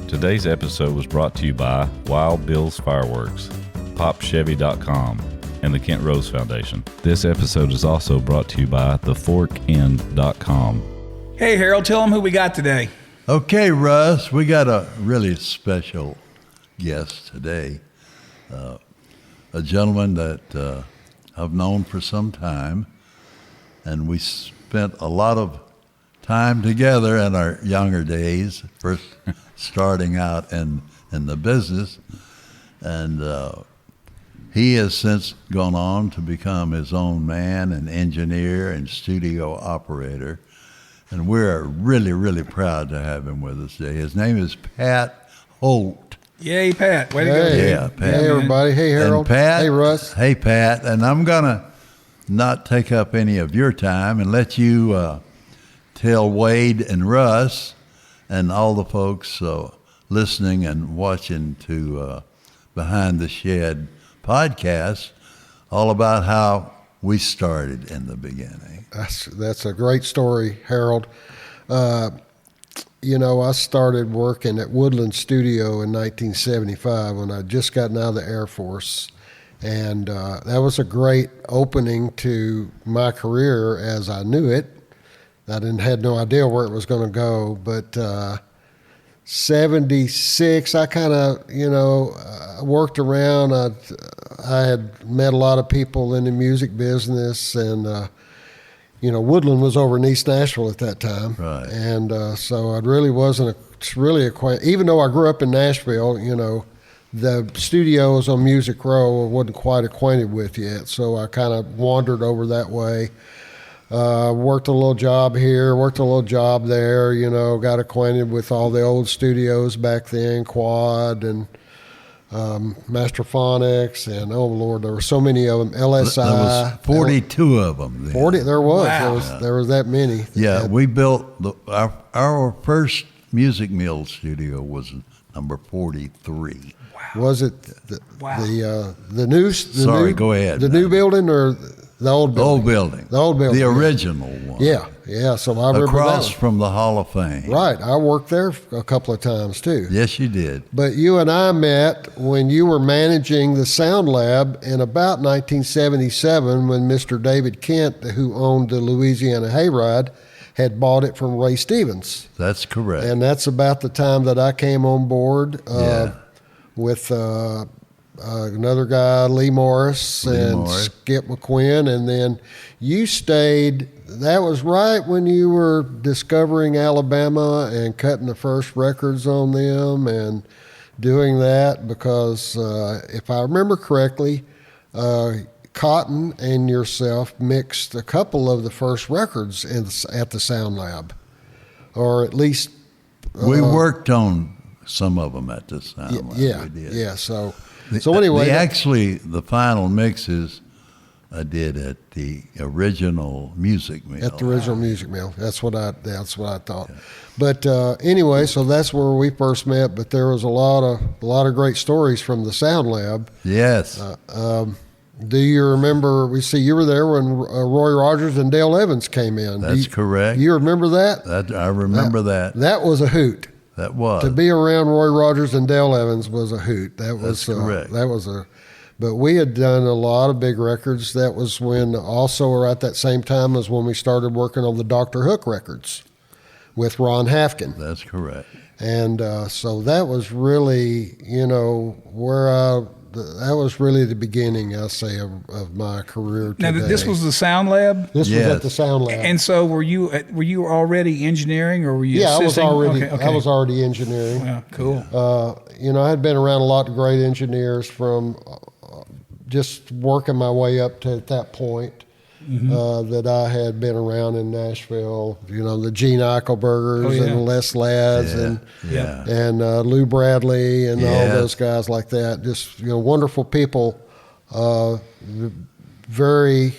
Today's episode was brought to you by Wild Bill's Fireworks, PopChevy.com, and the Kent Rose Foundation. This episode is also brought to you by TheForkIn.com. Hey, Harold, tell them who we got today. Okay, Russ, we got a really special guest today. A gentleman that I've known for some time, and we spent a lot of time together in our younger days, first starting out in the business, and he has since gone on to become his own man and engineer and studio operator, and we're really, really proud to have him with us today. His name is Pat Holt. Yay, Pat. Way to go. Yeah, Pat. Hey, everybody. Hey, Harold. And Pat, hey, Russ. Hey, Pat. And I'm going to not take up any of your time and let you tell Wade and Russ and all the folks listening and watching to Behind the Shed podcast all about how we started in the beginning. That's a great story, Harold. I started working at Woodland Studio in 1975 when I'd just gotten out of the Air Force. And that was a great opening to my career as I knew it. I had no idea where it was going to go. But 76, I kind of, worked around. I had met a lot of people in the music business, and Woodland was over in East Nashville at that time. Right. And so I really wasn't really acquainted. Even though I grew up in Nashville, the studios on Music Row I wasn't quite acquainted with yet. So I kind of wandered over that way. Worked a little job here, worked a little job there, got acquainted with all the old studios back then, Quad and Masterphonics, and oh Lord, there were so many of them. LSI. There was 42 of them then. 40. There was. Wow. There was that many. Yeah, we built our first Music Mill studio was number 43. Wow. Was it the new? Go ahead. The new building or the old building? The old building. The old building. The original one. Yeah. So I remember across that one. from the Hall of Fame. Right. I worked there a couple of times too. Yes, you did. But you and I met when you were managing the Sound Lab in about 1977 when Mr. David Kent, who owned the Louisiana Hayride, had bought it from Ray Stevens. That's correct. And that's about the time that I came on board with another guy, Lee Morris, and Skip McQuinn. And then you stayed, that was right when you were discovering Alabama and cutting the first records on them and doing that because if I remember correctly, Cotton and yourself mixed a couple of the first records at the Sound Lab, or at least we worked on some of them at the Sound Lab. Yeah, we did. Yeah. So anyway, the final mixes I did at the original Music Mill. At the original Music Mill. That's what I thought. Yeah. But anyway, so that's where we first met. But there was a lot of great stories from the Sound Lab. Yes. Do you remember? We see you were there when Roy Rogers and Dale Evans came in. That's correct. You remember that? I remember that. That was a hoot. That was. To be around Roy Rogers and Dale Evans was a hoot. That's correct. But we had done a lot of big records. That was when also, or at that same time as when we started working on the Dr. Hook records with Ron Hafkin. That's correct. And so that was really, that was really the beginning, I'll say, of my career today. Now, this was the Sound Lab? This was at the Sound Lab. And so were you already engineering, or were you assisting? I was already engineering. Wow, cool. I had been around a lot of great engineers from just working my way up to that point. That I had been around in Nashville, the Gene Eichelbergers and Les Lads and Lou Bradley and all those guys like that. Just wonderful people, very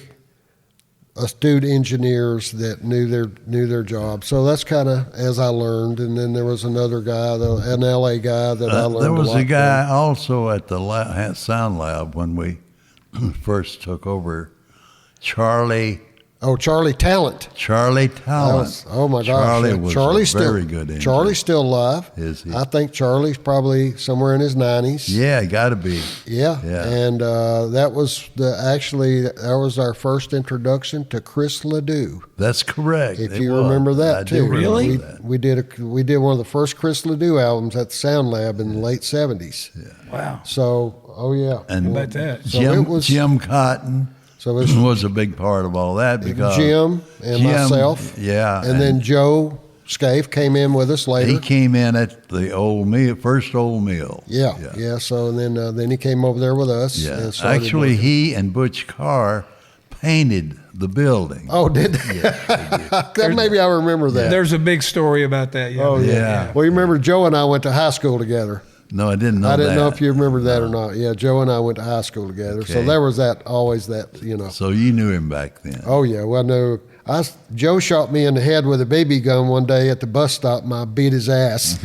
astute engineers that knew their job. So that's kind of as I learned. And then there was another guy, an LA guy that I learned. There was a guy from. also at the Sound Lab when we first took over. Charlie Oh, Charlie Talent. Charlie Talent. Oh my gosh! Charlie was Charlie's a very good engineer. Charlie's still alive. Is he? I think Charlie's probably somewhere in his 90s. Yeah, got to be. Yeah. And that was our first introduction to Chris Ledoux. That's correct. If you remember that I too. do Really? remember that. We did one of the first Chris Ledoux albums at the Sound Lab in the late 70s. Wow. So, oh yeah. And How about that? So Jim, it was- Jim Cotton So it was a big part of all that because Jim and myself. Yeah. And then Joe Scaife came in with us later. he came in at the first old mill. Yeah. So and then he came over there with us. Yeah. And started Actually, working. he and Butch Carr painted the building. Oh, did they? Maybe I remember that. There's a big story about that. Yeah. Oh, yeah. Well, you remember Joe and I went to high school together. No, I didn't know that. I didn't know if you remember that or not. Yeah, Joe and I went to high school together. So Okay. there was always that, you know. So you knew him back then. Oh, yeah. Well, no. Joe shot me in the head with a BB gun one day at the bus stop, and I beat his ass.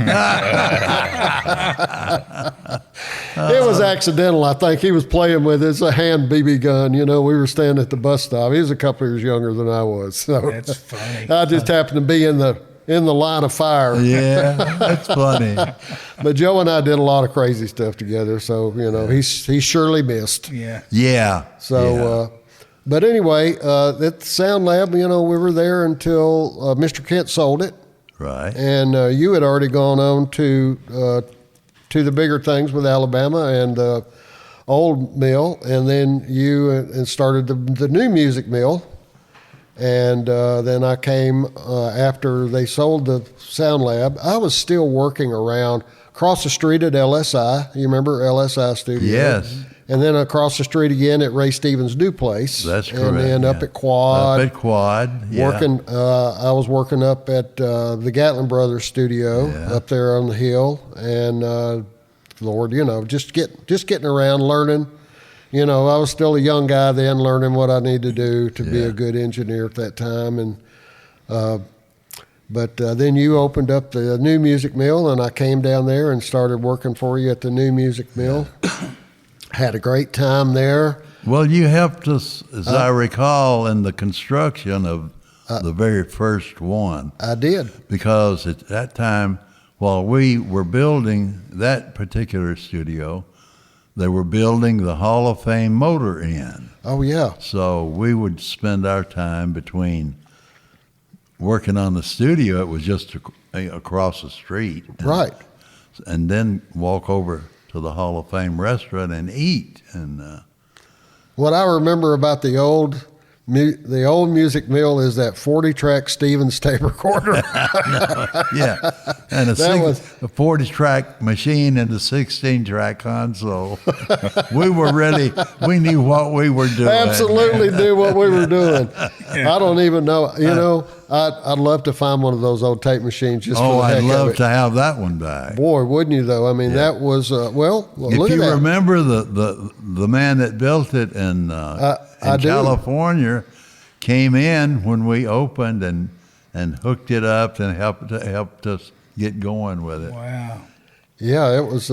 It was accidental, I think. He was playing with it. It's a hand BB gun. You know, we were standing at the bus stop. He was a couple of years younger than I was. So That's funny. I just happened to be in the line of fire. Yeah, that's funny. But Joe and I did a lot of crazy stuff together. So, you know, he surely missed. Yeah. Yeah. So, but anyway, at the Sound Lab, you know, we were there until Mr. Kent sold it. Right. And you had already gone on to the bigger things with Alabama and Old Mill, and then you started the new music mill. And then I came after they sold the Sound Lab. I was still working around across the street at LSI. You remember LSI Studio? Yes. And then across the street again at Ray Stevens' new place. That's correct. And then up yeah. at Quad. Up at Quad. Yeah. Working, I was working up at the Gatlin Brothers studio up there on the hill, and Lord, you know, just getting around, learning. You know, I was still a young guy then, learning what I need to do to be a good engineer at that time, and but then you opened up the new music mill, and I came down there and started working for you at the new music mill. Had a great time there. Well, you helped us, as I recall, in the construction of the very first one. I did. Because at that time, while we were building that particular studio, they were building the Hall of Fame Motor Inn. Oh, yeah. So we would spend our time between working on the studio. It was just across the street. Right. And then walk over to the Hall of Fame restaurant and eat. And what I remember about the old music mill is that 40-track Stevens tape recorder. yeah, and a That 40-track machine and a 16-track console. We were ready. We knew what we were doing. Absolutely knew what we were doing. I don't even know. You know, I'd love to find one of those old tape machines just for the heck I'd of love it. to have that one back. Boy, wouldn't you though? I mean, that was look If at you that. remember the man that built it in I do. California came in when we opened and hooked it up and helped us get going with it. Wow. Yeah, it was.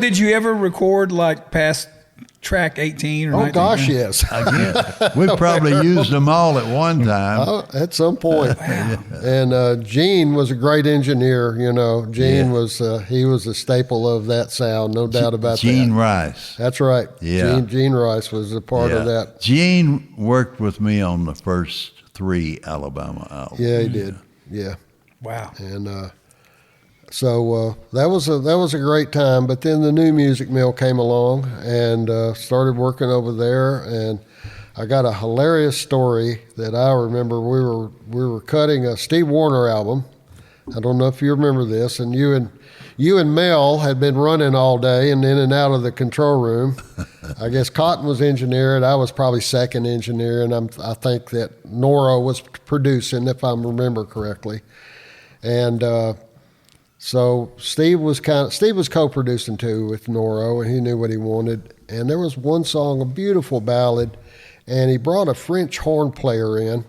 Did you ever record like past track 18 or 19? Oh gosh, yes. Again, we probably used them all at one time. At some point. And Gene was a great engineer. You know, Gene was he was a staple of that sound, no doubt about Gene that. Rice. That's right. Yeah. Gene Rice was a part of that. Gene worked with me on the first 3 Alabama albums. Yeah, he did. Yeah. Wow. And so that was a great time. But then the new music mill came along and started working over there. And I got a hilarious story that I remember. We were cutting a Steve Wariner album. I don't know if you remember this. And you and Mel had been running all day and in and out of the control room. I guess Cotton was engineering. I was probably second engineer, and I think that Nora was producing, if I remember correctly. And so Steve was co-producing too with Noro, and he knew what he wanted. And there was one song, a beautiful ballad, and he brought a French horn player in.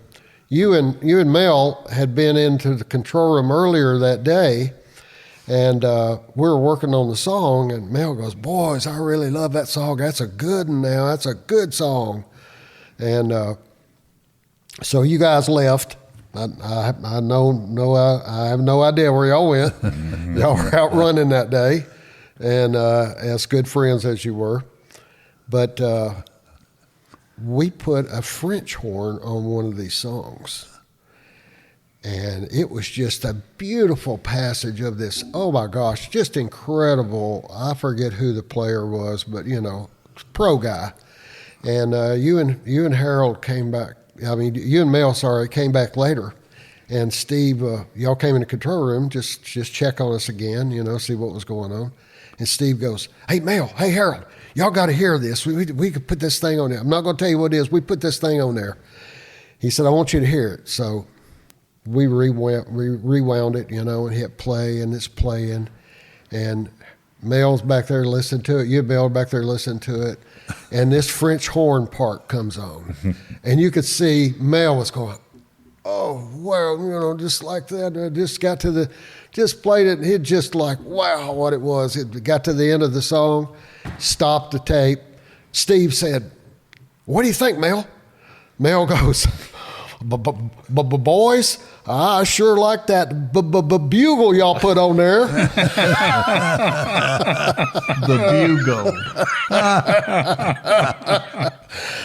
You and Mel had been into the control room earlier that day, and we were working on the song, and Mel goes, "Boys, I really love that song. That's a good one now. That's a good song." And So you guys left. I have no idea where y'all went. Y'all were out running that day, and as good friends as you were. But we put a French horn on one of these songs. And it was just a beautiful passage of this, oh my gosh, just incredible. I forget who the player was, but pro guy. And you and Harold came back. You and Mel, came back later. And Steve, y'all came in the control room, just check on us again, see what was going on. And Steve goes, hey, Mel, hey, Harold, y'all got to hear this. We could put this thing on there. I'm not going to tell you what it is. We put this thing on there. He said, I want you to hear it. So we rewound it, and hit play, and it's playing. And Mel's back there listening to it. You and Mel back there listening to it. And this French horn part comes on. And you could see Mel was going, oh, well, just like that. I just played it, and it just like, wow, what it was. It got to the end of the song, stopped the tape. Steve said, what do you think, Mel? Mel goes, boys, I sure like that bugle y'all put on there. The bugle.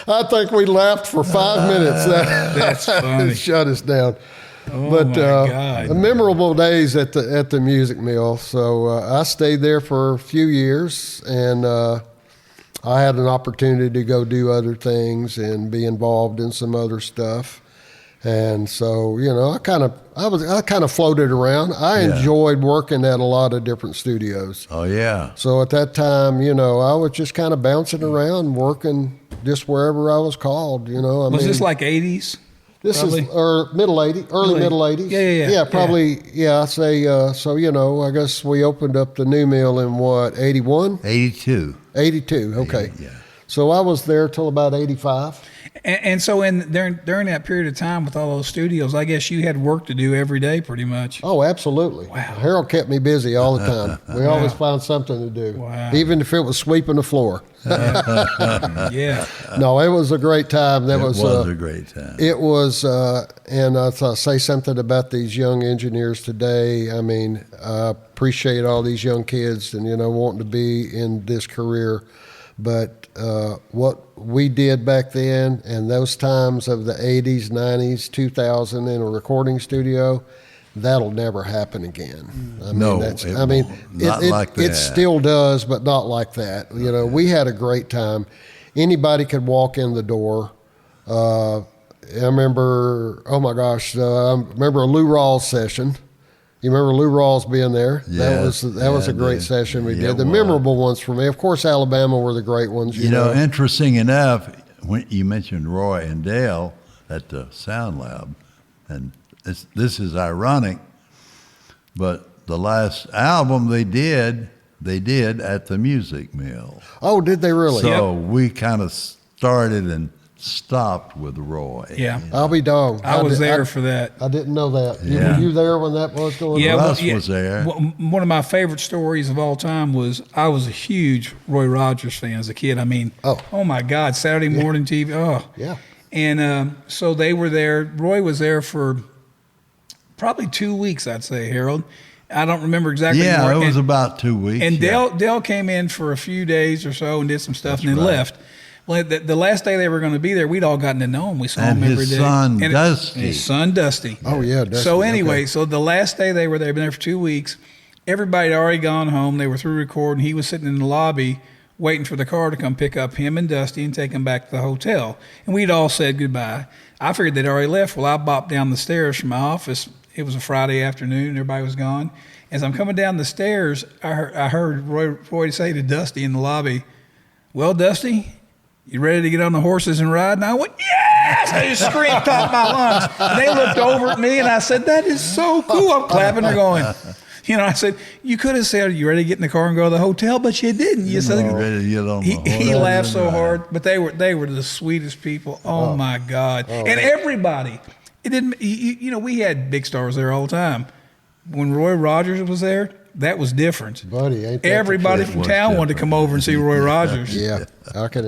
I think we laughed for 5 minutes. That's funny. It shut us down. Oh, but my God. memorable days at the music mill. So I stayed there for a few years, and I had an opportunity to go do other things and be involved in some other stuff. And so, I kind of floated around. I enjoyed working at a lot of different studios. Oh yeah. So at that time, I was just kind of bouncing around, working just wherever I was called. Was this like 80s? This probably? Is middle 80s, early middle 80s. Yeah. Probably. Yeah, I say. So I guess we opened up the new mill in what, 81? 82. 82. Okay. Yeah. So I was there till about 85. And so during that period of time with all those studios, I guess you had work to do every day pretty much. Oh, absolutely. Wow. Harold kept me busy all the time. We always found something to do. Wow. Even if it was sweeping the floor. Yeah. No, it was a great time. It was a great time. It was, and I thought, say something about these young engineers today. I mean, I appreciate all these young kids and, wanting to be in this career. But what we did back then and those times of the 80s, 90s, 2000 in a recording studio, that'll never happen again. It still does, but not like that. We had a great time. Anybody could walk in the door. I remember, I remember a Lou Rawls session. You remember Lou Rawls being there? Yes, that was a great session we did. The memorable ones for me, of course, Alabama were the great ones. Interesting enough, when you mentioned Roy and Dale at the Sound Lab, and this is ironic, but the last album they did at the Music Mill. Oh, did they really? So we kind of started and stopped with Roy. Yeah. I'll be dogged. I was there for that. I didn't know that. Yeah. Were you there when that was going on? Russ was there. One of my favorite stories of all time was I was a huge Roy Rogers fan as a kid. I mean, oh my God, Saturday morning TV. Oh. Yeah. And so they were there. Roy was there for probably 2 weeks, I'd say, Harold. I don't remember exactly. Yeah, it was about 2 weeks. And Dale came in for a few days or so and did some stuff and then left. Well, the last day they were going to be there, we'd all gotten to know him. We saw him every day. And his son, Dusty. Oh, yeah, Dusty. So anyway, so the last day they were there, been there for 2 weeks. Everybody had already gone home. They were through recording. He was sitting in the lobby waiting for the car to come pick up him and Dusty and take him back to the hotel. And we'd all said goodbye. I figured they'd already left. Well, I bopped down the stairs from my office. It was a Friday afternoon. Everybody was gone. As I'm coming down the stairs, I heard Roy say to Dusty in the lobby, "Well, Dusty, you ready to get on the horses and ride?" And I went, "Yes!" I just screamed top of my lungs. And they looked over at me and I said, "That is so cool." I'm clapping. They're going, I said, "You could have said, you ready to get in the car and go to the hotel?" But you didn't. You said, ready to get on the horse. He laughed so hard, but they were the sweetest people. Oh my God. And everybody, it didn't, we had big stars there all the time. When Roy Rogers was there, that was different. Buddy, ain't that the Everybody truth? from was town wanted to different. come over and see Roy Rogers. Yeah, I can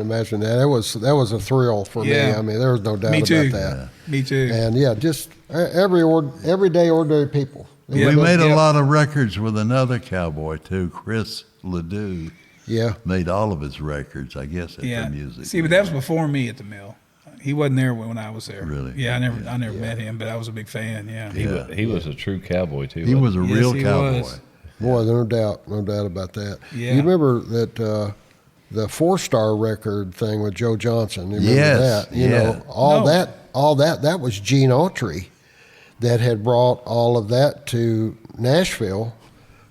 imagine that. That was a thrill for me. Yeah. I mean, there was no doubt Me too. about that. Me too. And yeah, just everyday ordinary people. Yeah, we but- made a yeah. lot of records with another cowboy too, Chris Ledoux. Yeah, Made all of his records, I guess, at Yeah. the music. See, but that was before me at the mill. He wasn't there when I was there. Really? Yeah, I never met him, but I was a big fan. Yeah. He was a true cowboy too. He was a Yes, real he cowboy. was. boy, no doubt about that. Yeah. You remember that the 4-star record thing with Joe Johnson? You remember Yes, that? You yeah. know, all No. that was Gene Autry that had brought all of that to Nashville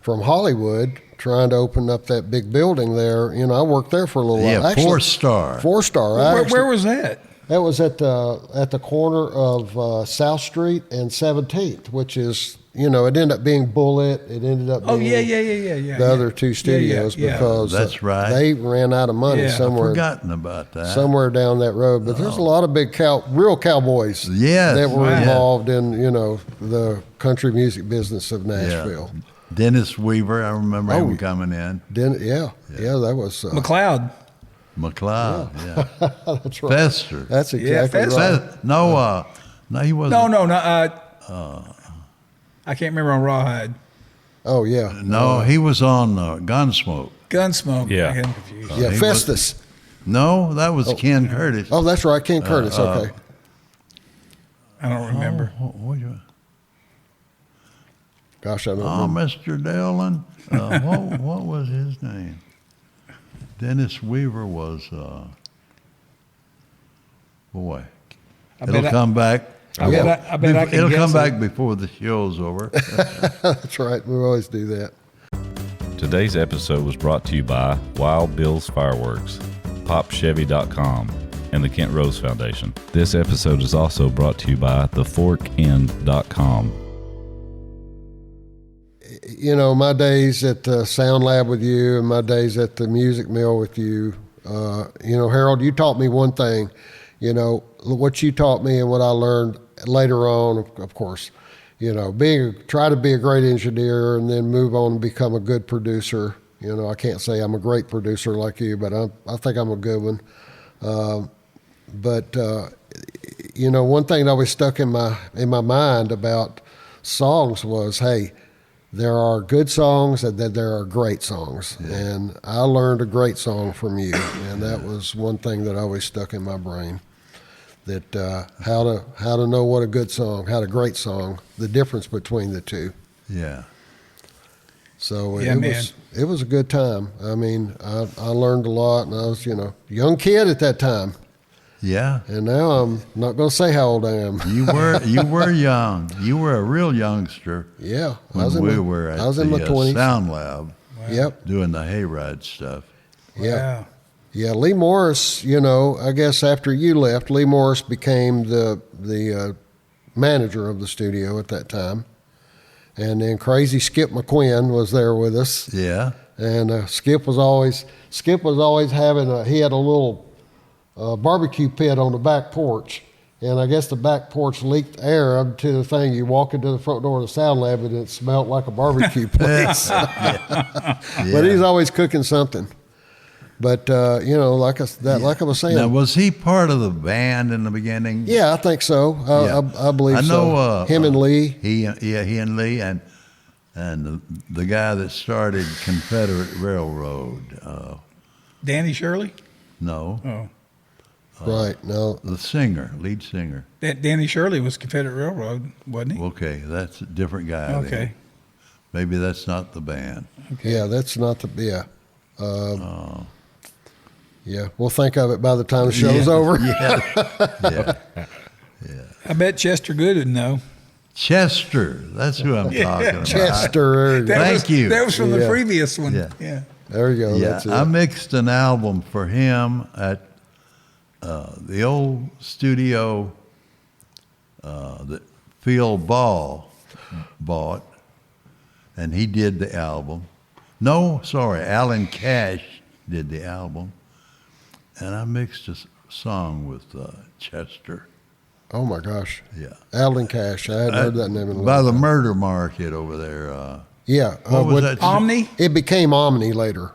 from Hollywood, trying to open up that big building there. You know, I worked there for a little while. Yeah, Actually, 4-star. 4-star. Where was that? That was at the corner of South Street and 17th, which is, you know, it ended up being Bullet. It ended up being Oh yeah. the other two studios yeah. because That's right. they ran out of money Yeah. somewhere Forgotten about that. somewhere down that road. But there's a lot of big real cowboys Yes. that were Wow. involved in, you know, the country music business of Nashville. Dennis Weaver, I remember him coming in. Yeah, that was McLeod. McLeod, yeah. that's right. Fester. That's exactly Fester. right. No, he wasn't. No. I can't remember on Rawhide. Oh yeah, No, he was on Gunsmoke. Gunsmoke. Yeah. I get him confused. yeah, he Festus. No, that was Ken Curtis. Oh, that's right, Ken Curtis. Okay. I don't remember. Gosh, I don't Oh, remember. Mr. Dillon. What was his name? Dennis Weaver was, boy. It'll come back. I bet I can It'll guess come it. back before the show's over. That's right. We always do that. Today's episode was brought to you by Wild Bill's Fireworks, PopChevy.com, and the Kent Rose Foundation. This episode is also brought to you by theforkend.com. You know, my days at the Sound Lab with you and my days at the Music Mill with you, you know, Harold, you taught me one thing. You know, what you taught me and what I learned later on, of course, you know, try to be a great engineer and then move on and become a good producer. You know, I can't say I'm a great producer like you, but I think I'm a good one. But you know, one thing that always stuck in my mind about songs was, hey, there are good songs and then there are great songs. Yeah. And I learned a great song from you, and that was one thing that always stuck in my brain. That how to know what a good song, how to great song, the difference between the two. Yeah. So Yeah, it was a good time. I mean, I learned a lot, and I was, you know, young kid at that time. Yeah. And now I'm not going to say how old I am. You were young. You were a real youngster. Yeah. When we were at I was in my the 20s. Sound Lab. Wow. Yep. Doing the hayride stuff. Yeah. Wow. Yeah, Lee Morris, you know, I guess after you left, Lee Morris became the manager of the studio at that time. And then crazy Skip McQuinn was there with us. Yeah. And Skip was always having he had a little barbecue pit on the back porch. And I guess the back porch leaked air up to the thing. You walk into the front door of the Sound Lab and it smelled like a barbecue place. Yeah. But he's always cooking something. But you know, like I was saying, Now, was he part of the band in the beginning? yeah, I think so. I believe I know, so. Him and Lee. He and Lee, and the guy that started Confederate Railroad. Danny Shirley? No, Oh. Right. No. the lead singer. Danny Shirley was Confederate Railroad, wasn't he? Okay, that's a different guy. Okay. then. Maybe that's not the band. Yeah, that's not the. Yeah. Yeah, we'll think of it by the time the show's over. Yeah. I bet Chester Good would know. Chester, that's who I'm talking about. Chester. Thank you. That was from the Yeah. previous one. Yeah. Yeah. There you go. Yeah, That's it. I mixed an album for him at the old studio that Phil Ball bought, and he did the album. No, sorry, Alan Cash did the album, and I mixed a song with Chester. Oh my gosh. Yeah. Alden Cash. I hadn't heard that name in a By long the time. Murder Market over there. Yeah. What was that? Omni? It became Omni later.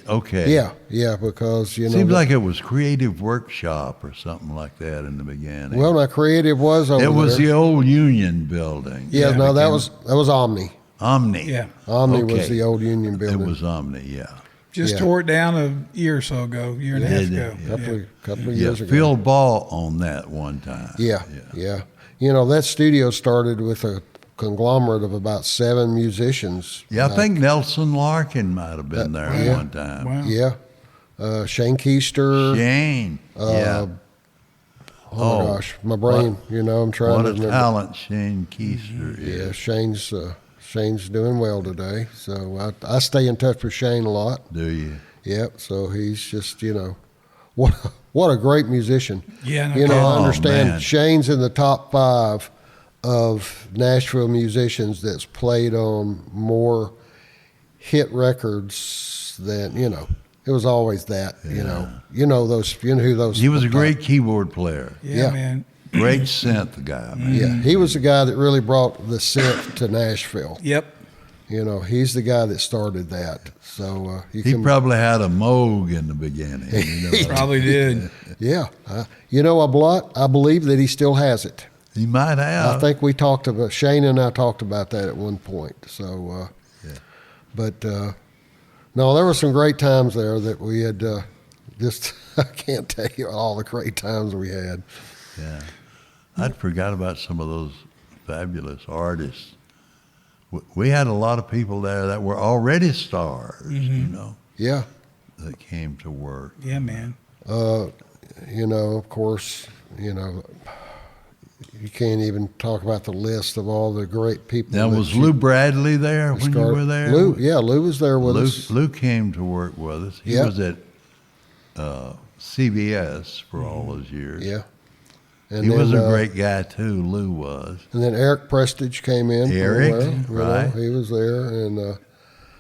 Okay. Yeah, because, you know. Seems like it was Creative Workshop or something like that in the beginning. Well, my Creative was over there. It was the old Union building. Yeah, no, that was Omni. Omni. Yeah. Omni was the old Union building. It was Omni, yeah. Just Yeah. tore it down a year or so ago, year and a half Did it? ago. Yeah. Couple of Yeah, years ago. Phil Ball owned that one time. Yeah. You know, that studio started with a conglomerate of about 7 musicians. Yeah, I think Nelson Larkin might have been there yeah. one time. Wow. Yeah. Shane Keister. Shane. Yeah. Oh, my gosh, my brain, you know, I'm trying What to a remember. talent Shane Keister Yeah, is. Shane's doing well today. So I stay in touch with Shane a lot. Do you? Yep. So he's just, you know, what a great musician. Yeah, no You know, I Oh, understand man. Shane's in the top 5 of Nashville musicians that's played on more hit records than, you know, it was always that, you know. You know who those. He was a great keyboard player. Yeah, Yeah. man. Great synth guy, man. Yeah, he was the guy that really brought the synth to Nashville. Yep. You know, he's the guy that started that. So He probably had a Moog in the beginning. You know? Probably did. yeah. You know, I believe that he still has it. He might have. I think we talked about, Shane and I talked about that at one point. So, but no, there were some great times there that we had. Just I can't tell you all the great times we had. Yeah. I'd forgot about some of those fabulous artists. We had a lot of people there that were already stars, you know, Yeah. that came to work. Yeah, man. You know, of course, you know, you can't even talk about the list of all the great people. Now, that was you- Lou Bradley there when you were there? Lou was there with us. Lou came to work with us. He Yeah. was at CBS for all those years. Yeah. And He was then, a great guy, too, Lou was. And then Eric Prestige came in. Eric, you know, right. he was there. And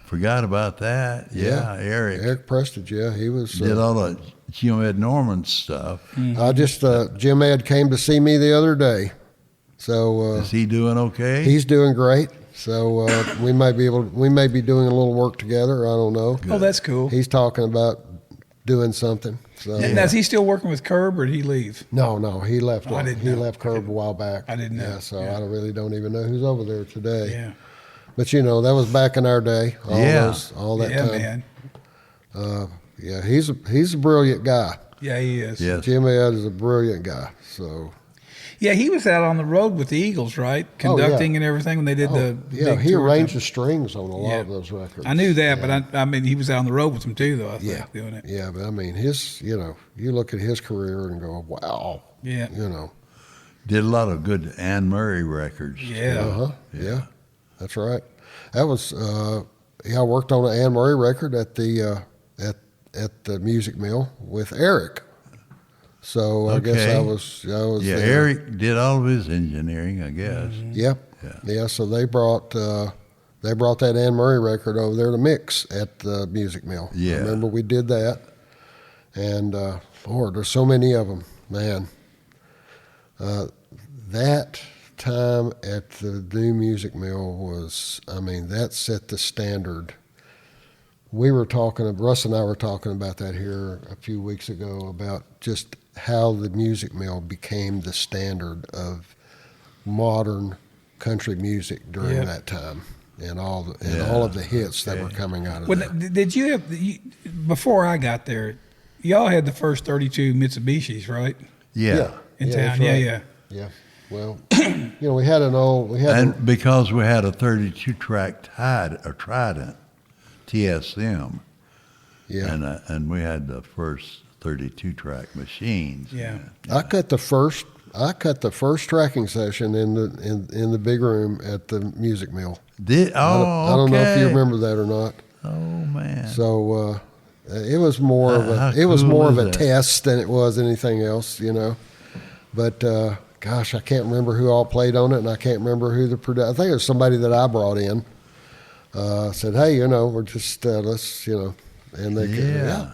Forgot about that. Yeah, Eric. Eric Prestige, yeah, he was. Did all the Jim Ed Norman stuff. I just, Jim Ed came to see me the other day. So Is he doing okay? he's doing great. So we may be doing a little work together. I don't know. Oh, that's cool. He's talking about doing something. So And is he still working with Curb, or did he leave? no, he left. I didn't he know. left Curb a while back. I didn't know. Yeah, so Yeah. I really don't even know who's over there today. Yeah. But you know, that was back in our day. All that Yeah, time. man. Yeah, he's a brilliant guy. Yeah, he is. Yes. Jim Ed is a brilliant guy. So Yeah, he was out on the road with the Eagles, right? Conducting and everything when they did the yeah, big he tour arranged the thing. strings on a lot Yeah. of those records. I knew that, but I mean, he was out on the road with them too, though. I think doing it. Yeah, but I mean, you look at his career and go, wow. Yeah. You know. Did a lot of good Anne Murray records. Yeah. Yeah. That's right. That was I worked on an Anne Murray record at the at the Music Mill with Eric. So I guess I was Yeah, there. Eric did all of his engineering, I guess. Yep. Yeah. So they brought that Anne Murray record over there to mix at the Music Mill. Yeah. I remember we did that, and Lord, there's so many of them, man. That time at the new Music Mill was, I mean, that set the standard. Russ and I were talking about that here a few weeks ago about just how the Music Mill became the standard of modern country music during Yeah. that time, and all of the hits that were coming out of Well, there. did you have before I got there? Y'all had the first 32 Mitsubishis, right? Yeah. In Yeah, town, that's yeah, right. yeah. Yeah. Well, you know, we had And because we had a 32-track Trident TSM, yeah. and we had the first 32-track machines. Yeah. I cut the first tracking session in the big room at the Music Mill. I don't know if you remember that or not. Oh man. So it was more of How a cool is that? test than it was anything else, you know. But gosh, I can't remember who all played on it, and I can't remember who the producer. I think it was somebody that I brought in. Said, hey, you know, we're just let's, you know, and they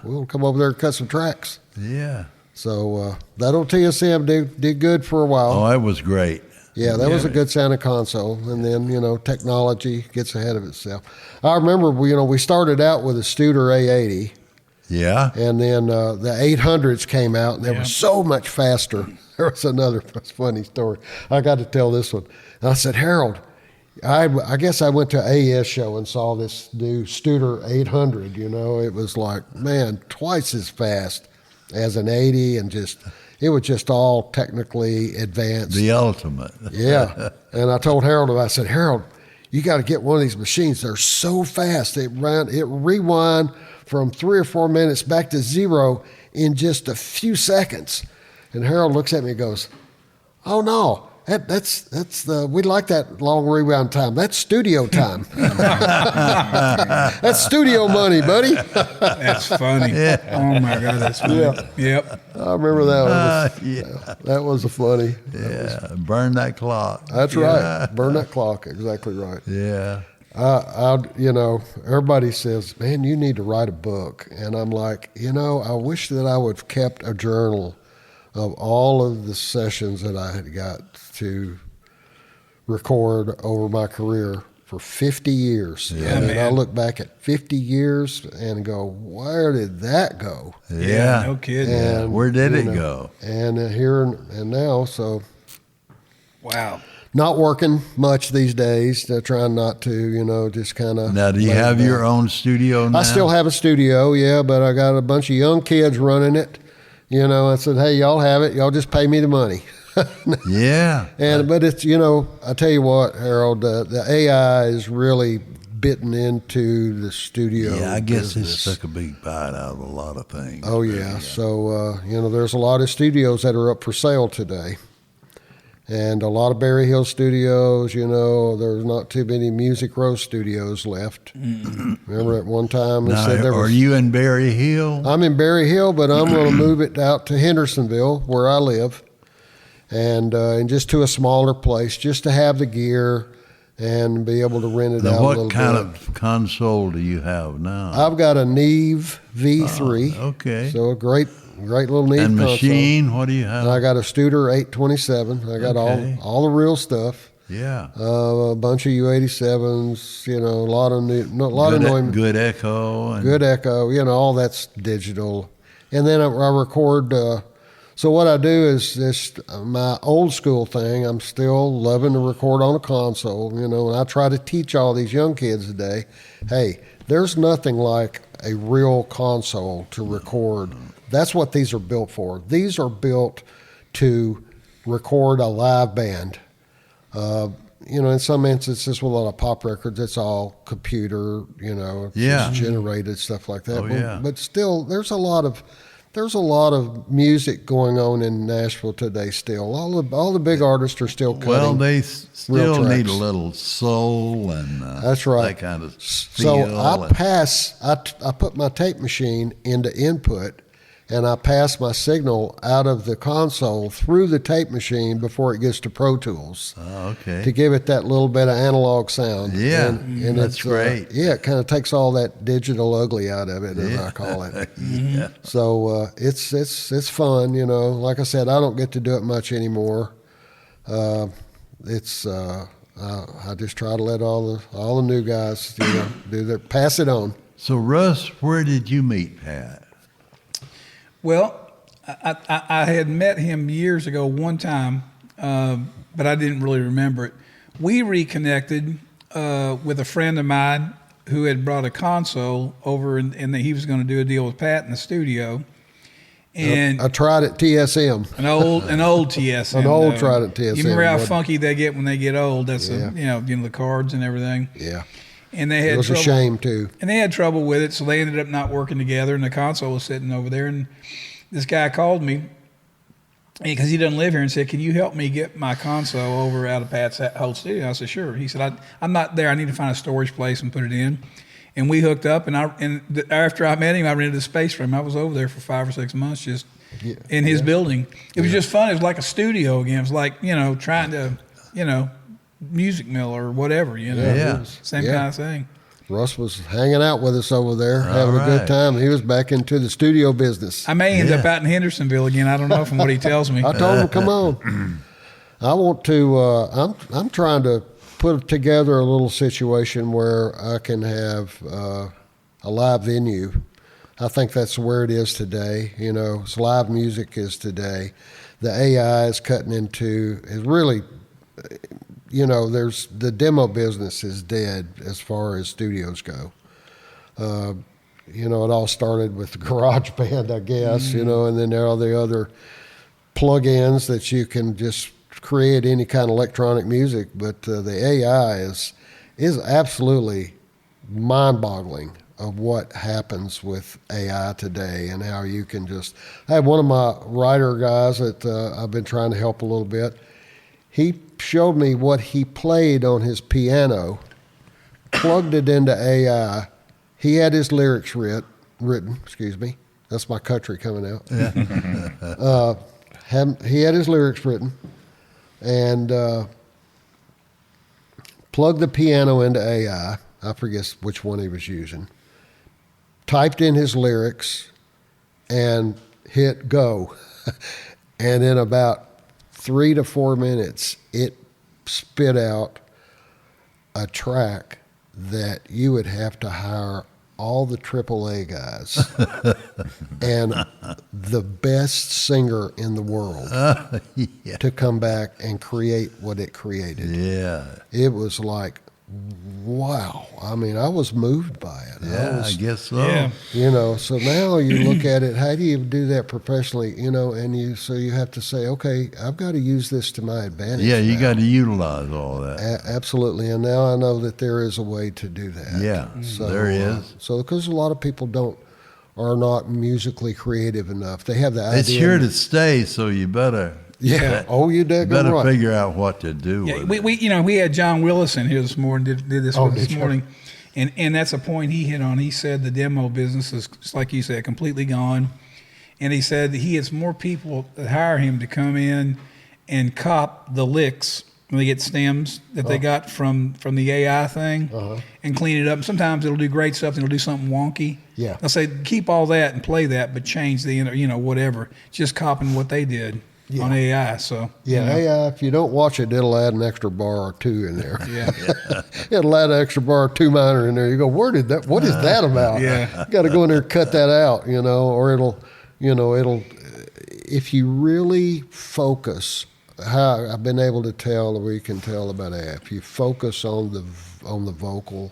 we'll come over there and cut some tracks. Yeah. So that old TSM did good for a while. Oh, it was great. Yeah, that was a good sounding console. And then, technology gets ahead of itself. I remember, we started out with a Studer A80. Yeah. And then the 800s came out, and they were so much faster. There was another funny story. I got to tell this one. And I said, Harold, I guess I went to AES show and saw this new Studer 800. It was like, man, twice as fast as an 80, and it was just all technically advanced. The ultimate. Yeah. And I told Harold, I said, Harold, you got to get one of these machines. They're so fast. It rewind from 3 or 4 minutes back to 0 in just a few seconds. And Harold looks at me and goes, oh no, we like that long rewind time. That's studio time. That's studio money, buddy. That's funny. Yeah. Oh my God, that's funny. Yeah. Yep. I remember that one. That was a funny. Yeah. Burn that clock. That's right. Burn that clock. Exactly right. Yeah. Everybody says, man, you need to write a book. And I'm like, I wish that I would have kept a journal of all of the sessions that I had got to record over my career for 50 years. Yeah, And man. I look back at 50 years and go, where did that go? Yeah. No kidding. And, Where did it go? And here and now, so Wow. not working much these days. Trying not to, just kind of. Now, do you have your own studio now? I still have a studio, yeah, but I got a bunch of young kids running it. I said, hey, y'all have it. Y'all just pay me the money. Yeah. But it's, I tell you what, Harold, the AI is really bitten into the studio. Yeah, I guess business. it's took a big bite out of a lot of things. Oh, yeah. So, there's a lot of studios that are up for sale today. And a lot of Berry Hill studios, there's not too many Music Row studios left. Remember at one time they Now, said there was. are you in Berry Hill? I'm in Berry Hill, but I'm going to move it out to Hendersonville, where I live, and just to a smaller place, just to have the gear and be able to rent it Now, out a little what kind bit. of console do you have now? I've got a Neve V3. Oh, okay. So a great little Neve And console. machine, what do you have? And I got a Studer 827. I got Okay. all the real stuff. Yeah. A bunch of U87s. A lot of annoying. Good echo. And Good echo. All that's digital. And then I record. So what I do is this my old school thing. I'm still loving to record on a console. And I try to teach all these young kids today. Hey, there's nothing like a real console to record. That's what these are built for. These are built to record a live band. In some instances with a lot of pop records, it's all computer, Yeah. just generated stuff like that. Oh, yeah. But still, there's a lot of music going on in Nashville today. Still, all the big artists are still cutting. well, they real still need a tracks. little soul and That's right. that kind of So feel. I put my tape machine into input, and I pass my signal out of the console through the tape machine before it gets to Pro Tools okay. to give it that little bit of analog sound. Yeah, and that's it's, great. it kind of takes all that digital ugly out of it, as I call it. Yeah. So it's fun, Like I said, I don't get to do it much anymore. I just try to let all the new guys, pass it on. So, Russ, where did you meet Pat? Well, I had met him years ago one time, but I didn't really remember it. We reconnected with a friend of mine who had brought a console over, and he was going to do a deal with Pat in the studio. And I tried at TSM. an old TSM. An old though. tried at TSM, You remember how wasn't it? funky they get when they get old? That's Yeah. the cards and everything. Yeah. And they had It was trouble. a shame, too. And they had trouble with it, so they ended up not working together, and the console was sitting over there. And this guy called me, because he doesn't live here, and said, can you help me get my console over out of Pat's Holt studio? I said, sure. He said, I'm not there. I need to find a storage place and put it in. And we hooked up, and after I met him, I rented a space for him. I was over there for 5 or 6 months just in his building. It was just fun. It was like a studio again. It was like, trying to, music mill or whatever, Yeah. Same Yeah. kind of thing. Russ was hanging out with us over there, having a right. good time. He was back into the studio business. I may end up Yeah. out in Hendersonville again. I don't know from what he tells me. I told him, come on. I want to. I'm trying to put together a little situation where I can have a live venue. I think that's where it is today. As live music is today. The AI is cutting into is really. There's the demo business is dead as far as studios go. It all started with the garage band, I guess, and then there are the other plug-ins that you can just create any kind of electronic music. But the AI is absolutely mind-boggling of what happens with AI today and how you can just. I had one of my writer guys that I've been trying to help a little bit. He showed me what he played on his piano, plugged it into AI. He had his lyrics written. Excuse me, that's my country coming out. Yeah. He had his lyrics written, and plugged the piano into AI. I forget which one he was using. Typed in his lyrics, and hit go, and in about 3 to 4 minutes, it spit out a track that you would have to hire all the AAA guys and the best singer in the world to come back and create what it created. Yeah. It was like, wow. I mean, I was moved by it. Yeah, I guess so. Yeah. So now you look at it, how do you do that professionally, and you have to say, okay, I've got to use this to my advantage. Yeah, you now. got to utilize all that. Absolutely. And now I know that there is a way to do that. Yeah, there is. So because a lot of people are not musically creative enough. They have the idea. It's here to stay, so you better. Yeah. Oh, you daggone better right. figure out what to do Yeah, with it. we had John Willis in here this morning, did this Oh, with us did this you? morning. And that's a point he hit on. He said the demo business is, just like you said, completely gone. And he said that he has more people that hire him to come in and cop the licks when they get stems that they got from the AI thing and clean it up. And sometimes it'll do great stuff and it'll do something wonky. Yeah. They'll say, keep all that and play that, but change the, whatever. Just copying what they did on AI. So AI, if you don't watch it, it'll add an extra bar or two in there. Yeah. It'll add an extra bar or two minor in there. You go, what is that about? Yeah. You got to go in there and cut that out, or it'll, if you really focus, how I've been able to tell, or we can tell about AI, if you focus on the vocal,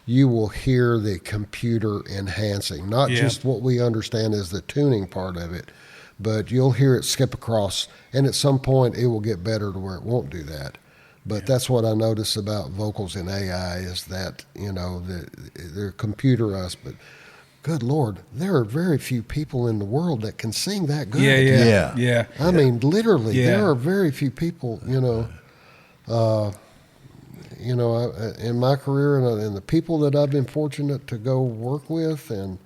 you will hear the computer enhancing, not just what we understand as the tuning part of it, but you'll hear it skip across, and at some point it will get better to where it won't do that. But that's what I notice about vocals in AI is that, they're computerized, but good Lord, there are very few people in the world that can sing that good. Yeah. I mean, literally, there are very few people, in my career and the people that I've been fortunate to go work with and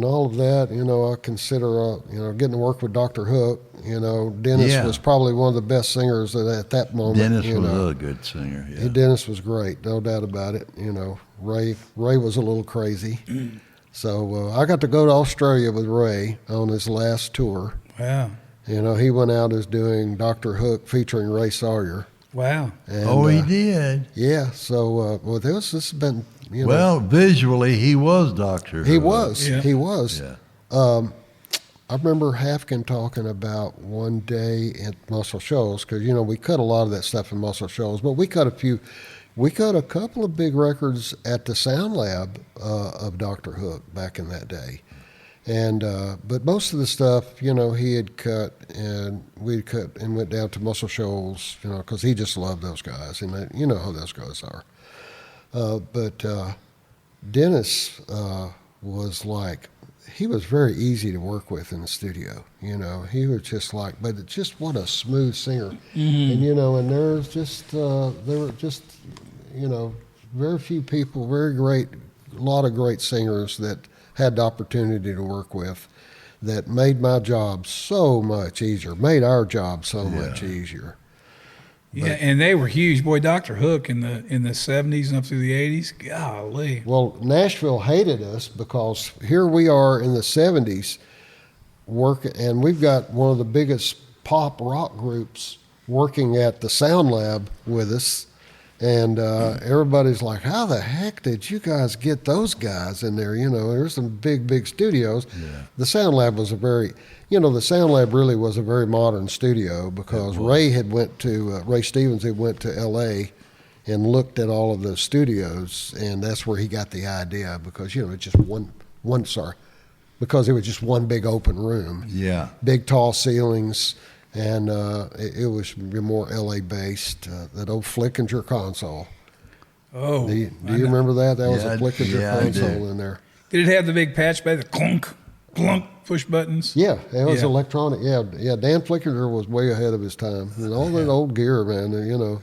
all of that, I consider, getting to work with Dr. Hook. Dennis was probably one of the best singers at that moment. Dennis was a good singer. Yeah. Dennis was great, no doubt about it. Ray was a little crazy. So I got to go to Australia with Ray on his last tour. Wow. He went out as doing Dr. Hook featuring Ray Sawyer. Wow. And, He did. Yeah. So this has been. Well, visually, he was Dr. He Hook. was. Yeah. He was. Yeah. I remember Hafkin talking about one day at Muscle Shoals, because, we cut a lot of that stuff in Muscle Shoals, but we cut a couple of big records at the Sound Lab of Dr. Hook back in that day. And but most of the stuff, he had cut, and we'd cut and went down to Muscle Shoals, because he just loved those guys, and you know how those guys are. But Dennis was like, he was very easy to work with in the studio. He was just like, but it's just what a smooth singer. And and there were just very few people, a lot of great singers that had the opportunity to work with that made my job so much easier, made our job so much easier. Yeah, and they were huge. Boy, Dr. Hook in the 70s and up through the 80s, golly. Well, Nashville hated us because here we are in the 70s working, and we've got one of the biggest pop rock groups working at the Sound Lab with us. And everybody's like, how the heck did you guys get those guys in there? There's some big studios. Yeah. The Sound Lab was the Sound Lab really was a very modern studio because Ray Stevens had went to L.A. and looked at all of the studios, and that's where he got the idea because, it's just because it was just one big open room. Yeah. Big tall ceilings. And it was more LA based. That old Flickinger console. Oh, do you remember that? That was Yeah, a Flickinger console in there. Did it have the big patch bay, the clunk, clunk, push buttons? Yeah, it was electronic. Yeah. Dan Flickinger was way ahead of his time. And all that old gear, man.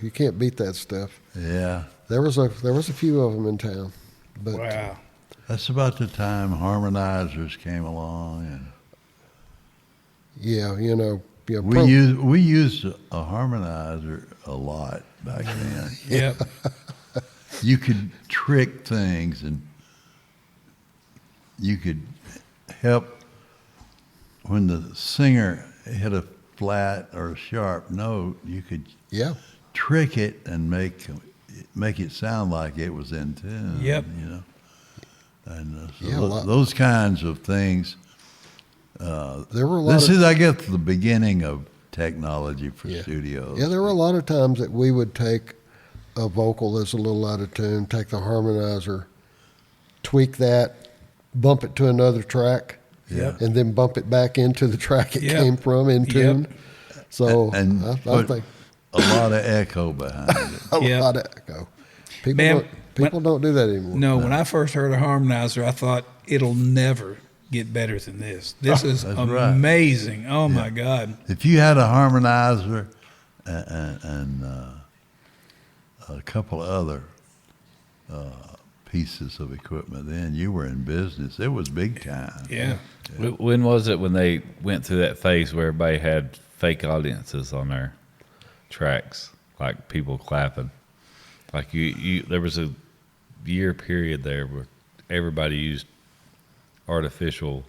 You can't beat that stuff. Yeah. There was a few of them in town. But, Wow. That's about the time harmonizers came along, and we used a harmonizer a lot back then. Yep. You could trick things, and you could help when the singer hit a flat or a sharp note. You could trick it and make it sound like it was in tune. Yep. And those kinds of things. There were This is, I guess, the beginning of technology for studios. Yeah, there were a lot of times that we would take a vocal that's a little out of tune, take the harmonizer, tweak that, bump it to another track, and then bump it back into the track it came from in tune. So I think a lot of echo behind it. a lot of echo. People don't do that anymore. No, when I first heard a harmonizer, I thought it'll never get better than this. This is amazing. Right. Oh my God. If you had a harmonizer and a couple of other pieces of equipment, then you were in business. It was big time. Yeah. When was it when they went through that phase where everybody had fake audiences on their tracks, like people clapping? Like there was a year period there where everybody used artificial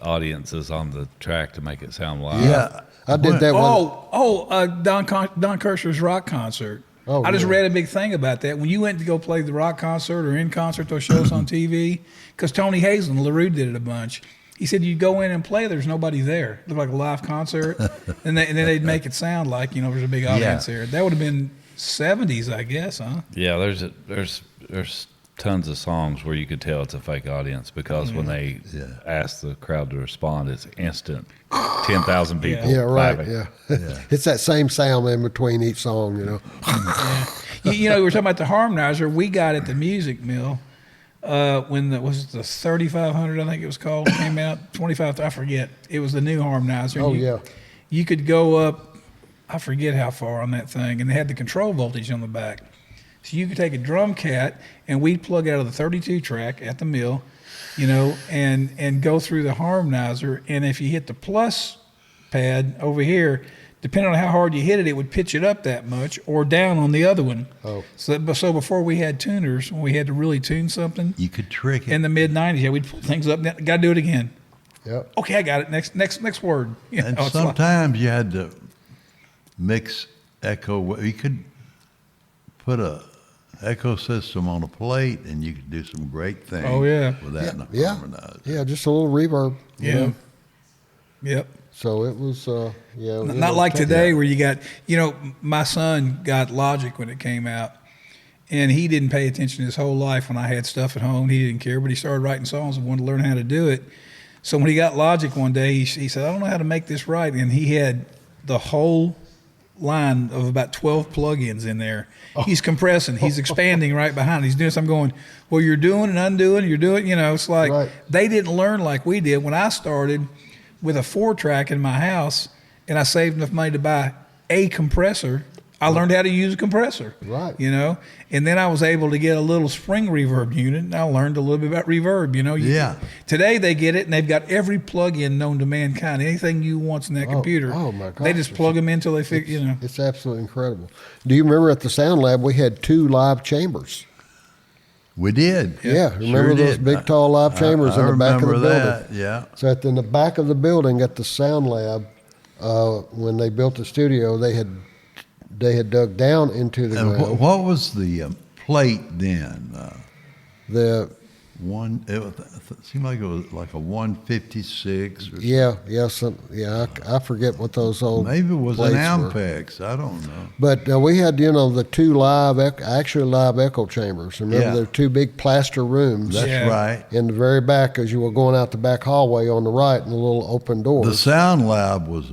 audiences on the track to make it sound live. Yeah, I did that one. Don Kirshner's rock concert. Oh, I just read a big thing about that. When you went to go play the rock concert or in concert those shows on TV, because Tony Hazelton, LaRue did it a bunch. He said you'd go in and play, there's nobody there. It looked like a live concert, and then they'd make it sound like there's a big audience there. That would have been 70s, I guess, huh? Yeah, there's tons of songs where you could tell it's a fake audience because when they ask the crowd to respond, it's instant. 10,000 people. Yeah, right. clapping. Yeah. It's that same sound in between each song, We were talking about the harmonizer. We got at the Music Mill when was the 3500, I think it was called, came out. 25, I forget. It was the new harmonizer. Oh, You could go up, I forget how far on that thing, and they had the control voltage on the back. So you could take a drum cat, and we'd plug out of the 32 track at the mill, and go through the harmonizer. And if you hit the plus pad over here, depending on how hard you hit it, it would pitch it up that much or down on the other one. Oh. So before we had tuners, when we had to really tune something, You could trick it. in the mid 90s, we'd pull things up. Got to do it again. Yep. Okay, I got it. Next word. And it's sometimes you had to mix echo. You could put a echo system on a plate, and you could do some great things. Oh, yeah. With that harmonizer. Yeah, just a little reverb. Yep. So it was, Not like today where you got, my son got Logic when it came out, and he didn't pay attention his whole life when I had stuff at home. He didn't care, but he started writing songs and wanted to learn how to do it. So when he got Logic one day, he said, I don't know how to make this right. And he had the whole line of about 12 plugins in there. He's compressing, he's expanding right behind. He's doing something going, well, you're doing and undoing, you're doing, it's like they didn't learn like we did. When I started with a 4-track in my house and I saved enough money to buy a compressor, I learned how to use a compressor. Right. And then I was able to get a little spring reverb unit, and I learned a little bit about reverb, Today they get it, and they've got every plug-in known to mankind. Anything you want in that computer. Oh, my God. They just plug them in until they figure, It's absolutely incredible. Do you remember at the Sound Lab, we had 2 live chambers? We did. Yeah. Remember those big, tall live chambers in the back of the building? Yeah. So in the back of the building at the Sound Lab, when they built the studio, they had dug down into the And ground. what was the plate then? The It seemed like it was like a 156 or I forget what those old maybe it was an plates were. Ampex. I don't know. But we had, the two live echo chambers. Remember, Yeah. they're two big plaster rooms That's Yeah. right. in the very back as you were going out the back hallway on the right, and the little open doors. The sound lab was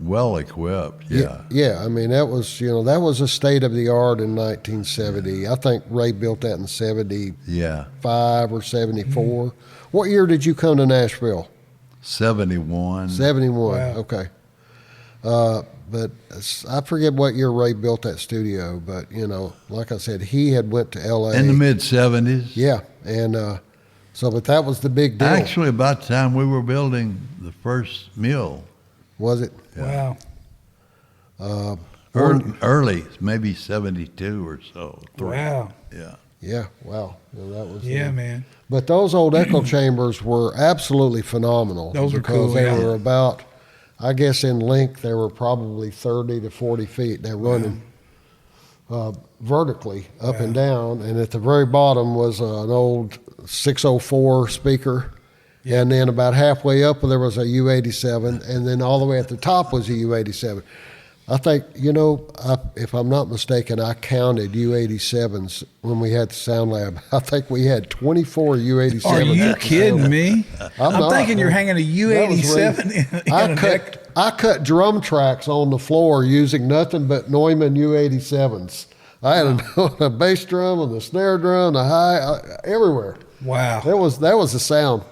well equipped. Yeah. Yeah. I mean, that was a state of the art in 1970. I think Ray built that in 75 Yeah. or 74. What year did you come to Nashville? 71. 71. Wow. Okay. But I forget what year Ray built that studio, but like I said, he had went to L.A. In the mid 70s. Yeah, and but that was the big deal. Actually, about the time we were building the first mill. Was it? Wow. Early, maybe 72 or so. Wow. Yeah. Yeah. Wow. That was. Yeah, man. But those old echo chambers were absolutely phenomenal. Those were because cool, they yeah. were about, I guess in length, they were probably 30 to 40 feet. They're running vertically up and down, and at the very bottom was an old 604 speaker. Yeah. And then about halfway up there was a U87, and then all the way at the top was a U87. I think, if I'm not mistaken, I counted U87s when we had the Sound Lab. I think we had 24 U87s. Are you at the kidding Sound me? I'm I'm not, thinking you're man. hanging a U87 I cut drum tracks on the floor using nothing but Neumann U87s. I had a bass drum and the snare drum, the hi, everywhere. Wow. That was the sound,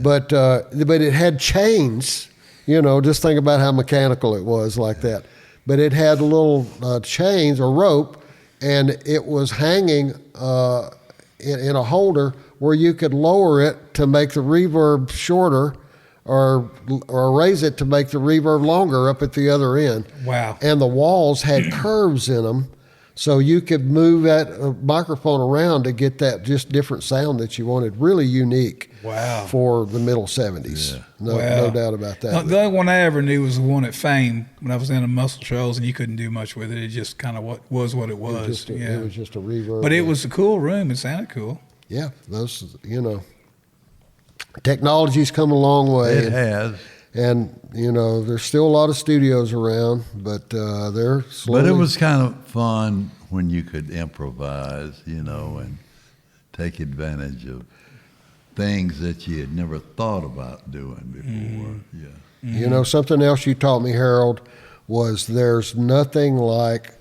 but it had chains. Just think about how mechanical it was like that. But it had little chains or rope, and it was hanging in a holder where you could lower it to make the reverb shorter, or raise it to make the reverb longer up at the other end. Wow. And the walls had curves in them, so you could move that microphone around to get that just different sound that you wanted. Really unique. Wow. For the middle 70s. Yeah. No doubt about that. The only one I ever knew was the one at Fame when I was in the Muscle Shoals, and you couldn't do much with it. It just kind of was what it was. It was just a reverb. But it was a cool room. It sounded cool. Yeah, those, technology's come a long way. It has. And, there's still a lot of studios around, but they're slowly. But it was kind of fun when you could improvise, and take advantage of things that you had never thought about doing before. Yeah. Something else you taught me, Harold, was there's nothing like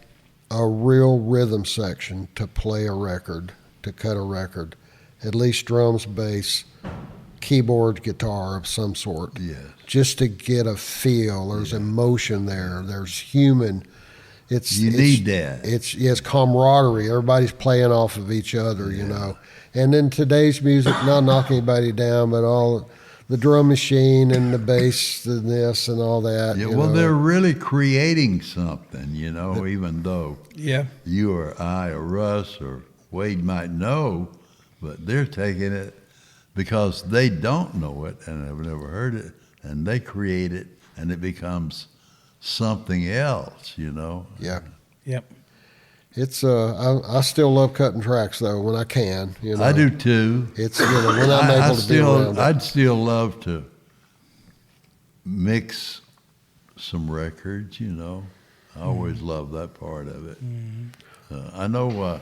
a real rhythm section to play a record, to cut a record. At least drums, bass, keyboard, guitar of some sort. Yes. Just to get a feel. There's emotion there. There's human. You need that. It's camaraderie. Everybody's playing off of each other, And then today's music, not knocking anybody down, but all the drum machine and the bass and this and all that. Yeah, they're really creating something, even though you or I or Russ or Wade might know, but they're taking it because they don't know it and have never heard it, and they create it, and it becomes something else, Yeah. Yep. It's I still love cutting tracks though when I can. I do too. It's when I'm able to be around it. I'd still love to mix some records. I always love that part of it. I know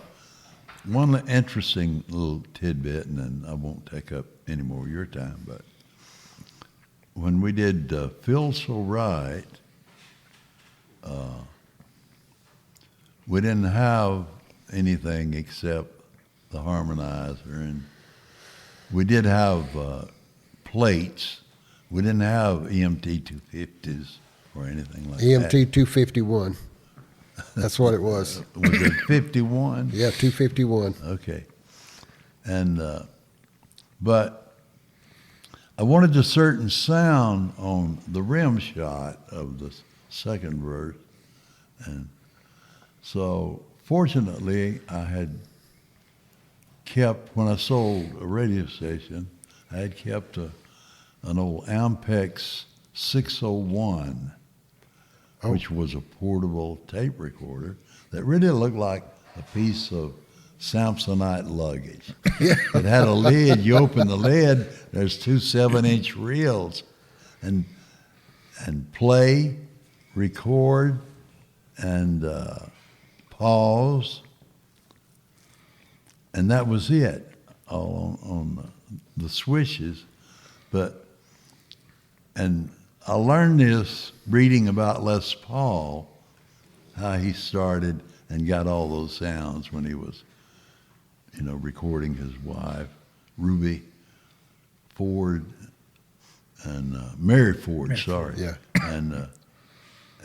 one interesting little tidbit, and then I won't take up any more of your time. But when we did "Feel So Right," we didn't have anything except the harmonizer, and we did have plates. We didn't have EMT 250s or anything like that. EMT 251. That's what it was. Was it 51? Yeah, 251. Okay. And but I wanted a certain sound on the rim shot of the second verse, and so fortunately I had kept, when I sold a radio station, I had kept an old Ampex 601 which was a portable tape recorder that really looked like a piece of Samsonite luggage. It had a lid. You open the lid, there's 2 7-inch reels, and play, record, and pause, and that was it, all on the switches. And I learned this reading about Les Paul, how he started and got all those sounds when he was, recording his wife, Ruby Ford, and Mary Ford, sorry. Yeah.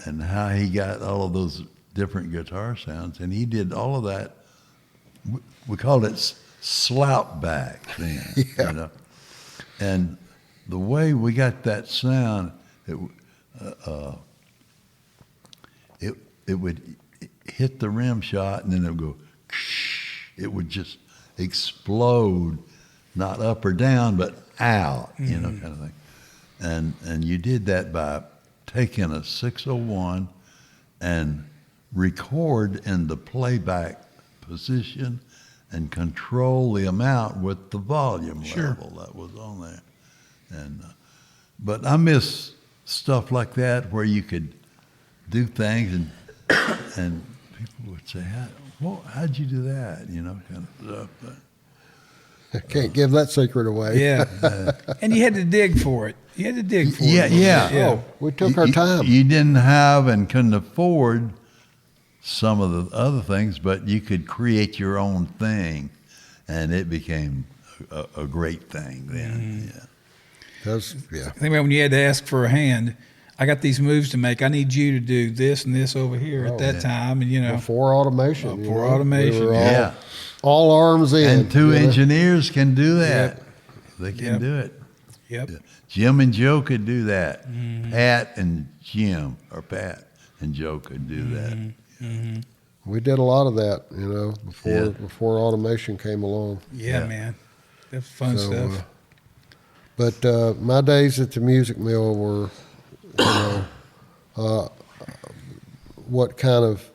And how he got all of those different guitar sounds, and he did all of that. We called it slouch back then, And the way we got that sound, it would hit the rim shot, and then it would go. It would just explode, not up or down, but out, kind of thing. And you did that by taking a 601 and record in the playback position and control the amount with the volume level that was on there. And but I miss stuff like that where you could do things and people would say, how'd you do that? Kind of stuff. I can't give that secret away. Yeah. And you had to dig for it. You had to dig for it. Yeah. Oh, we took our time. You didn't have and couldn't afford some of the other things, but you could create your own thing, and it became a great thing then. I think when you had to ask for a hand, I got these moves to make. I need you to do this and this over here at that time, and before automation. Before automation, we were all arms in. And 2 engineers can do that. They can do it. Yep. Jim and Joe could do that. Pat and Jim, or Pat and Joe could do that. We did a lot of that, before automation came along. Yeah, man. That's fun stuff. But my days at the Music Mill were, what kind of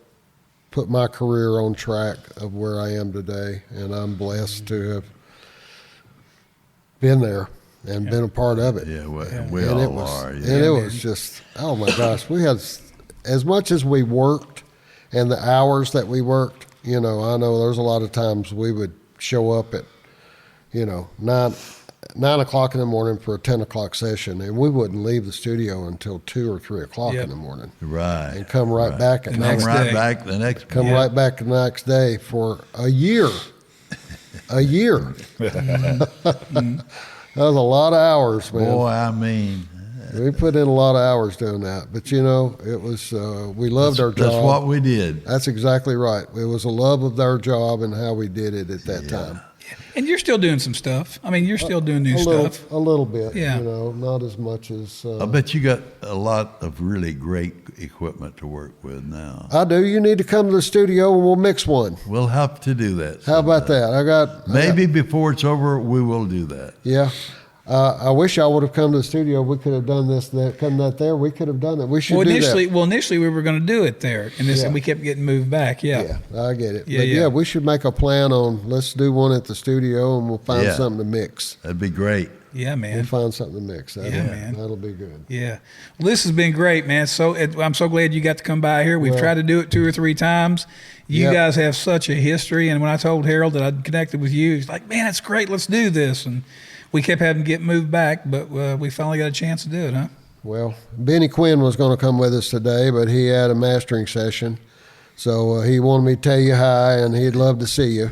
put my career on track of where I am today. And I'm blessed to have been there and been a part of it. Yeah, we all are. And it was just, oh my gosh, we had, as much as we worked and the hours that we worked, I know there's a lot of times we would show up at, 9 o'clock in the morning for a 10 o'clock session, and we wouldn't leave the studio until 2 or 3 o'clock in the morning. Right. And come right back at the next day. Right back the next day for a year. A year. That was a lot of hours, man. Boy, I mean. We put in a lot of hours doing that. But, it was, we loved our job. That's what we did. That's exactly right. It was a love of our job and how we did it at that time. And you're still doing some stuff. I mean, you're still doing new stuff. A little bit, Yeah. Not as much as... I bet you got a lot of really great equipment to work with now. I do. You need to come to the studio and we'll mix one. We'll have to do that. How about that? Maybe before it's over, we will do that. Yeah. I wish I would have come to the studio. We could have done this, come that there. We could have done that. We should do that. Well, initially we were going to do it there, and we kept getting moved back. Yeah, I get it. But we should make a plan on, let's do one at the studio, and we'll find something to mix. That'd be great. Yeah, man. We'll find something to mix. Man. That'll be good. Yeah. Well, this has been great, man. I'm so glad you got to come by here. We've tried to do it 2 or 3 times. You guys have such a history, and when I told Harold that I'd connected with you, he's like, man, that's great. Let's do this. And we kept having to get moved back, but we finally got a chance to do it, huh? Well, Benny Quinn was going to come with us today, but he had a mastering session. So he wanted me to tell you hi, and he'd love to see you.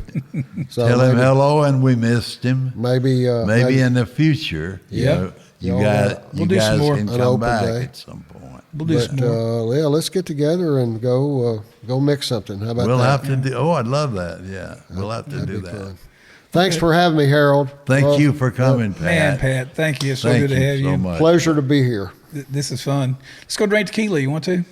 So tell him hello, and we missed him. Maybe in the future, you guys can come back at some point. We'll do some more. Let's get together and go mix something. How about that? We'll have to do. Oh, I'd love that. Yeah, we'll have to do that. Fun. Thanks for having me, Harold. Thank you for coming, Pat. Man, Pat, thank you. It's so good to have you. So much. Pleasure to be here. This is fun. Let's go drink tequila. You want to?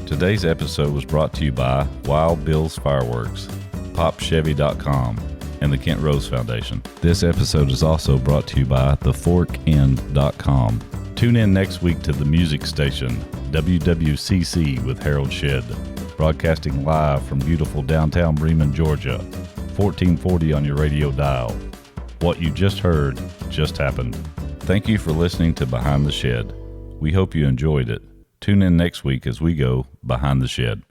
Today's episode was brought to you by Wild Bill's Fireworks, PopChevy.com, and the Kent Rose Foundation. This episode is also brought to you by TheForkIn.com, Tune in next week to the music station, WWCC with Harold Shedd, broadcasting live from beautiful downtown Bremen, Georgia, 1440 on your radio dial. What you just heard just happened. Thank you for listening to Behind the Shed. We hope you enjoyed it. Tune in next week as we go Behind the Shed.